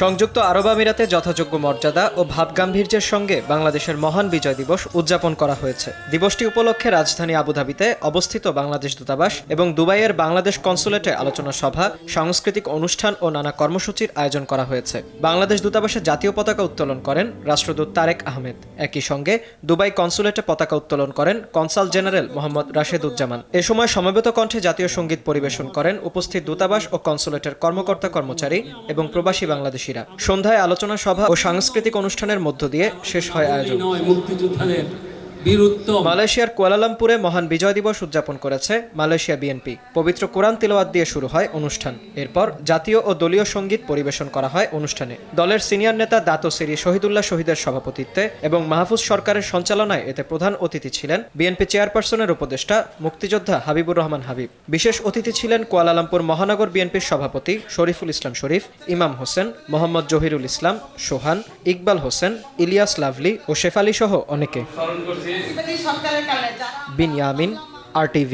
সংযুক্ত আরব আমিরাতে যথাযোগ্য মর্যাদা ও ভাবগাম্ভীর্যের সঙ্গে বাংলাদেশের মহান বিজয় দিবস উদযাপন করা হয়েছে। দিবসটি উপলক্ষে রাজধানী আবুধাবিতে অবস্থিত বাংলাদেশ দূতাবাস এবং দুবাইয়ের বাংলাদেশ কনসুলেটে আলোচনা সভা, সাংস্কৃতিক অনুষ্ঠান ও নানা কর্মসূচির আয়োজন করা হয়েছে। বাংলাদেশ দূতাবাসে জাতীয় পতাকা উত্তোলন করেন রাষ্ট্রদূত তারেক আহমেদ। একই সঙ্গে দুবাই কনসুলেটে পতাকা উত্তোলন করেন কনসাল জেনারেল মোহাম্মদ রাশেদুজ্জামান। এ সময় সমবেত কণ্ঠে জাতীয় সঙ্গীত পরিবেশন করেন উপস্থিত দূতাবাস ও কনসুলেটের কর্মকর্তা কর্মচারী এবং প্রবাসী বাংলাদেশিরা। সন্ধ্যায় আলোচনা সভা ও সাংস্কৃতিক অনুষ্ঠানের মধ্য দিয়ে শেষ হয় আয়োজন। মালয়েশিয়ার কুয়ালালামপুরে মহান বিজয় দিবস উদযাপন করেছে মালয়েশিয়া বিএনপি। পবিত্র কোরআন তিলাওয়াত দিয়ে শুরু হয় অনুষ্ঠান। এরপর জাতীয় ও দলীয় সঙ্গীত পরিবেশন করা হয় অনুষ্ঠানে। দলের সিনিয়র নেতা দাতো সিরি শহীদুল্লাহ শহীদের সভাপতিত্বে এবং মাহফুজ সরকারের সঞ্চালনায় এতে প্রধান অতিথি ছিলেন বিএনপি চেয়ারপারসনের উপদেষ্টা মুক্তিযোদ্ধা হাবিবুর রহমান হাবিব। বিশেষ অতিথি ছিলেন কুয়ালালামপুর মহানগর বিএনপির সভাপতি শরীফুল ইসলাম শরীফ, ইমাম হোসেন, মোহাম্মদ জহিরুল ইসলাম, সোহান, ইকবাল হোসেন, ইলিয়াস লাভলি ও শেফালি সহ অনেকে। বিনিয়ামিন, RTV।